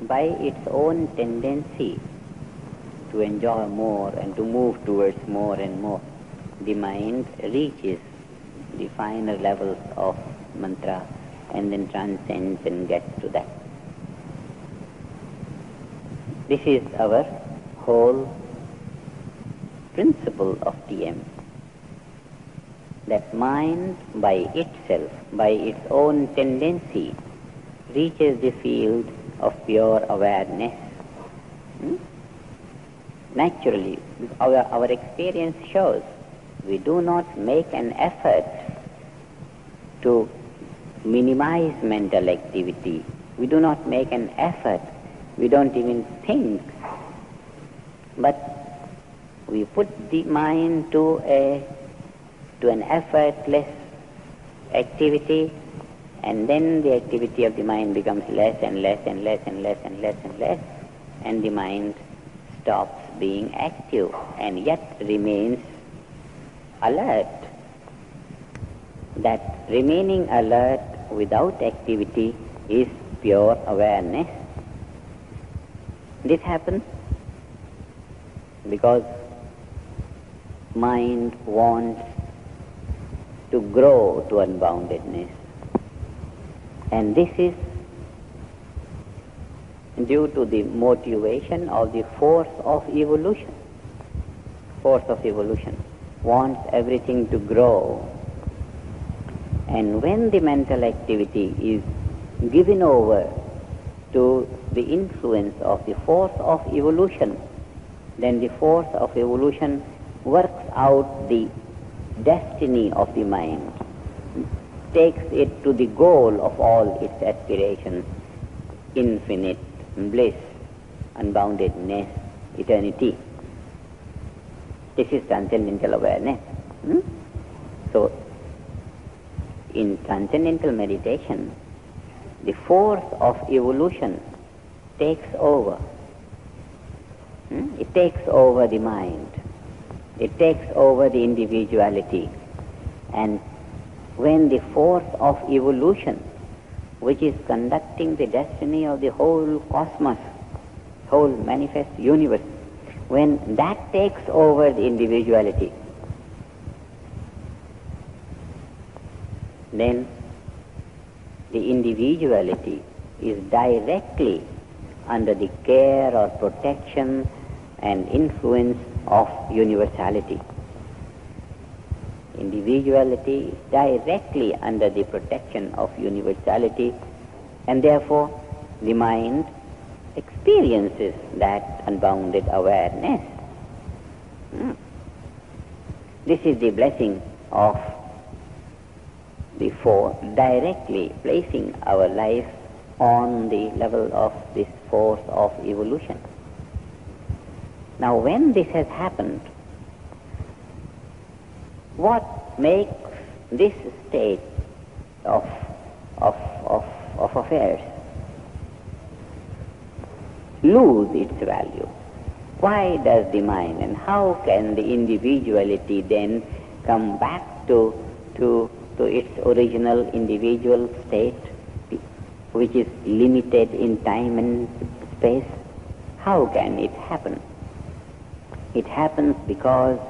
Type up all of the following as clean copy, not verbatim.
by its own tendency to enjoy more and to move towards more and more, the mind reaches the finer levels of mantra and then transcends and gets to that. This is our whole principle of TM. That mind by itself, by its own tendency, reaches the field of pure awareness. Naturally, our experience shows we do not make an effort to minimize mental activity. We do not make an effort. We don't even think. But we put the mind to an effortless activity, and then the activity of the mind becomes less and less and less and less and less and less, and the mind stops being active and yet remains alert. That remaining alert without activity is pure awareness. This happens because mind wants to grow to unboundedness. And this is due to the motivation of the force of evolution. Force of evolution wants everything to grow. And when the mental activity is given over to the influence of the force of evolution, then the force of evolution works out the destiny of the mind, takes it to the goal of all its aspirations, infinite bliss, unboundedness, eternity. This is transcendental awareness. So, in transcendental meditation, the force of evolution takes over. It takes over the mind. It takes over the individuality. And when the force of evolution, which is conducting the destiny of the whole cosmos, whole manifest universe, when that takes over the individuality, then the individuality is directly under the care or protection and influence of universality. Individuality is directly under the protection of universality, and therefore the mind experiences that unbounded awareness. This is the blessing of the force, directly placing our life on the level of this force of evolution. Now, when this has happened, what makes this state of affairs lose its value? Why does the mind, and how can the individuality then come back to its original individual state, which is limited in time and space? How can it happen? It happens because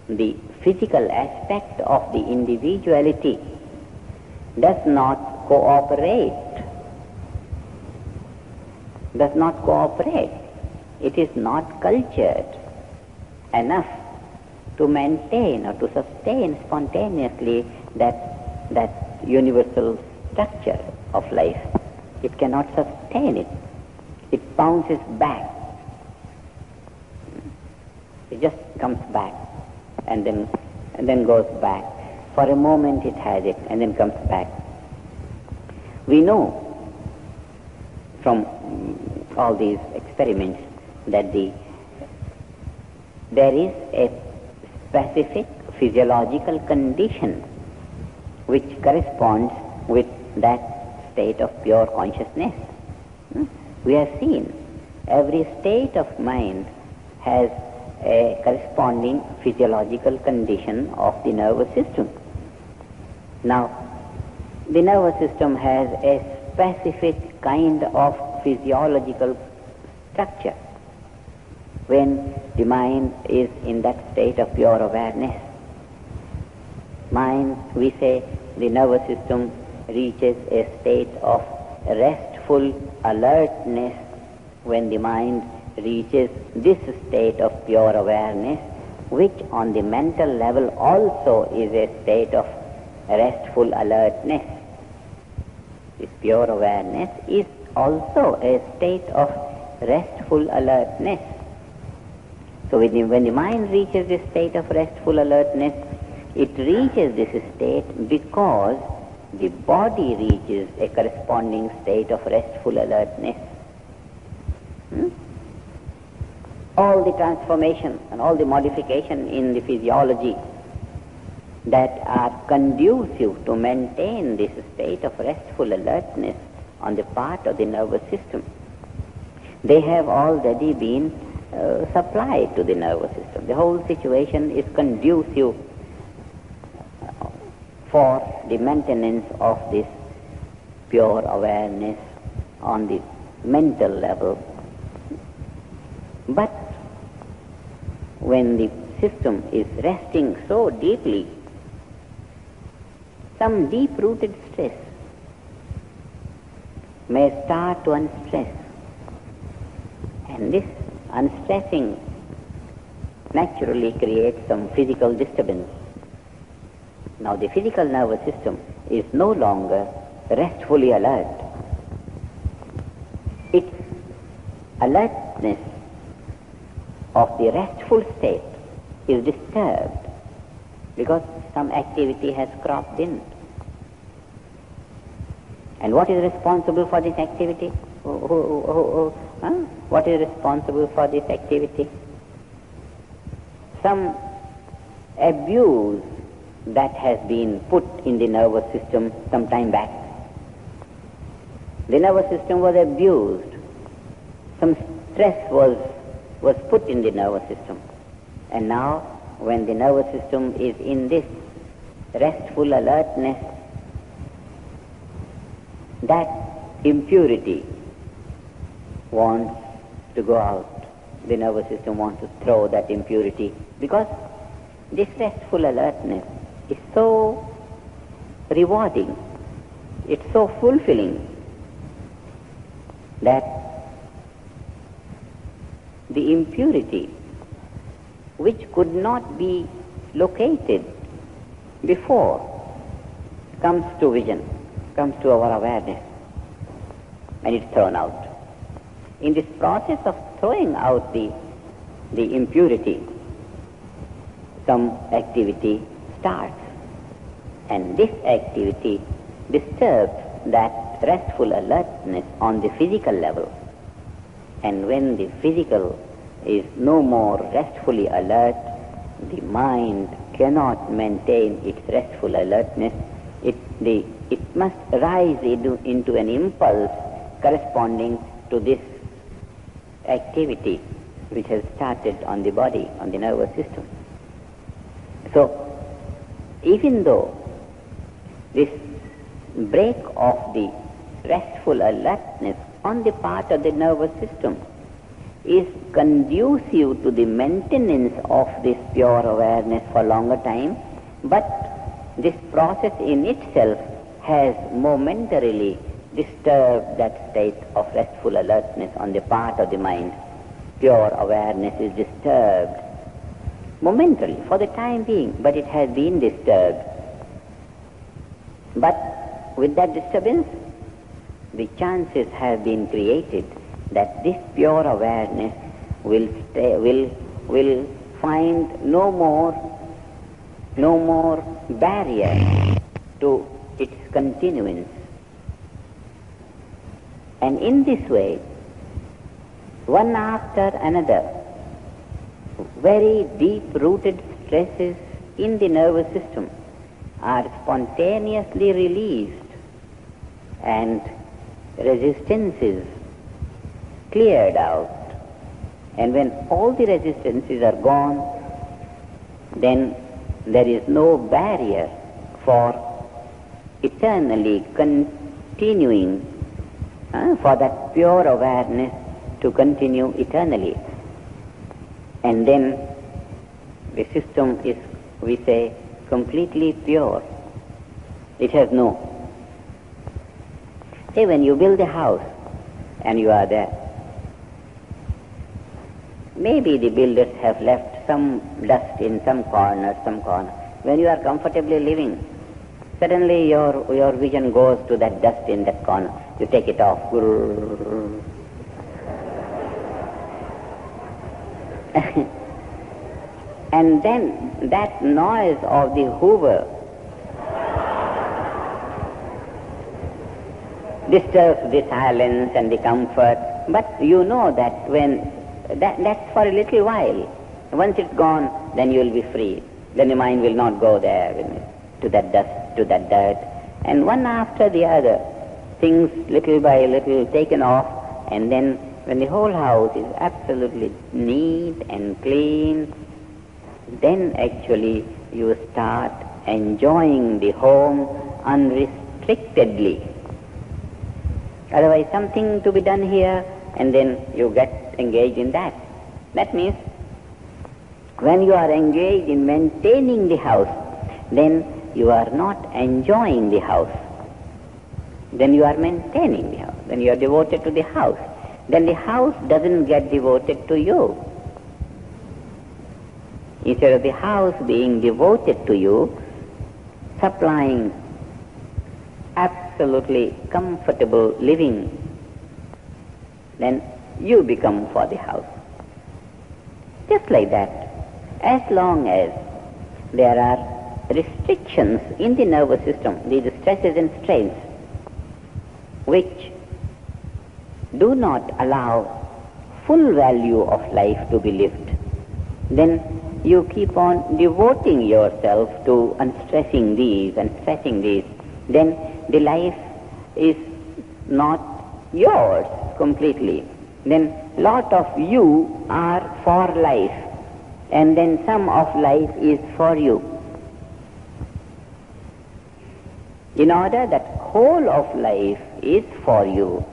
the physical aspect of the individuality does not cooperate. It is not cultured enough to maintain or to sustain spontaneously that universal structure of life. It cannot sustain it. It bounces back. It just comes back and then goes back. For a moment it has it and then comes back. We know from all these experiments that there is a specific physiological condition which corresponds with that state of pure consciousness. We have seen every state of mind has a corresponding physiological condition of the nervous system. Now, the nervous system has a specific kind of physiological structure when the mind is in that state of pure awareness. Mind, we say, the nervous system reaches a state of restful alertness when the mind reaches this state of pure awareness, which on the mental level also is a state of restful alertness. This pure awareness is also a state of restful alertness. So when the mind reaches this state of restful alertness, it reaches this state because the body reaches a corresponding state of restful alertness. All the transformation and all the modification in the physiology that are conducive to maintain this state of restful alertness on the part of the nervous system, they have already been supplied to the nervous system. The whole situation is conducive for the maintenance of this pure awareness on the mental level. But when the system is resting so deeply, some deep-rooted stress may start to unstress. And this unstressing naturally creates some physical disturbance. Now the physical nervous system is no longer restfully alert. Its alertness of the restful state is disturbed because some activity has cropped in. And what is responsible for this activity? What is responsible for this activity? Some abuse that has been put in the nervous system some time back. The nervous system was abused. Some stress was put in the nervous system. And now, when the nervous system is in this restful alertness, that impurity wants to go out. The nervous system wants to throw that impurity because this restful alertness is so rewarding, it's so fulfilling that the impurity which could not be located before comes to vision, comes to our awareness, and it's thrown out. In this process of throwing out the impurity, some activity starts, and this activity disturbs that restful alertness on the physical level. And when the physical is no more restfully alert, the mind cannot maintain its restful alertness. It must rise into an impulse corresponding to this activity which has started on the body, on the nervous system. So, even though this break of the restful alertness on the part of the nervous system is conducive to the maintenance of this pure awareness for longer time, but this process in itself has momentarily disturbed that state of restful alertness on the part of the mind. Pure awareness is disturbed momentarily for the time being, but it has been disturbed. But with that disturbance, the chances have been created that this pure awareness will find no more barrier to its continuance. And in this way, one after another, very deep-rooted stresses in the nervous system are spontaneously released and resistances cleared out. And when all the resistances are gone, then there is no barrier for eternally continuing for that pure awareness to continue eternally. And then the system is, we say, completely pure. It has no. Say, when you build a house and you are there, maybe the builders have left some dust in some corner. When you are comfortably living, suddenly your vision goes to that dust in that corner. You take it off. And then that noise of the hoover disturbs the silence and the comfort. But you know that when that's for a little while. Once it's gone, then you will be free. Then the mind will not go there to that dust, to that dirt. And one after the other, things little by little taken off, and then when the whole house is absolutely neat and clean, then actually you start enjoying the home unrestrictedly. Otherwise, something to be done here, and then you get engaged in that. That means when you are engaged in maintaining the house, then you are not enjoying the house. Then you are maintaining the house. Then you are devoted to the house. Then the house doesn't get devoted to you. Instead of the house being devoted to you, supplying absolutely comfortable living, then you become for the house. Just like that. As long as there are restrictions in the nervous system, these stresses and strains, which do not allow full value of life to be lived, then you keep on devoting yourself to unstressing these and stressing these. Then the life is not yours completely. Then lot of you are for life, and then some of life is for you. In order that whole of life is for you,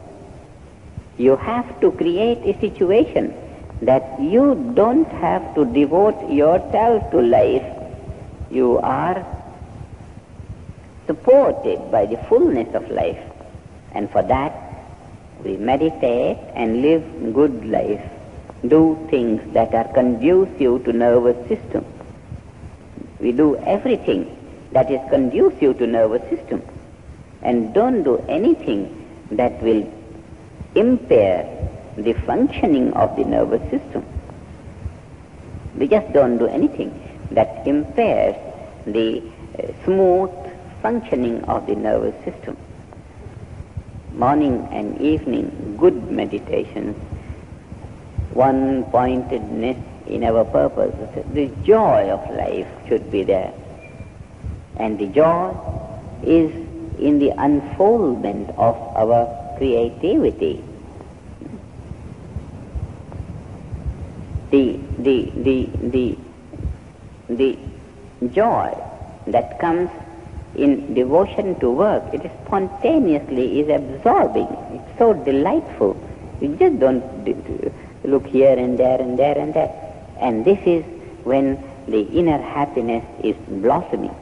you have to create a situation that you don't have to devote yourself to life. You are supported by the fullness of life. And for that, we meditate and live good life. Do things that are conducive to nervous system. We do everything that is conducive to nervous system. And don't do anything that will impair the functioning of the nervous system. We just don't do anything that impairs the smooth functioning of the nervous system. Morning and evening, good meditations, one-pointedness in our purpose. The joy of life should be there. And the joy is in the unfoldment of our creativity. The joy that comes in devotion to work, it is spontaneously is absorbing. It's so delightful. You just don't look here and there and there and there. And this is when the inner happiness is blossoming.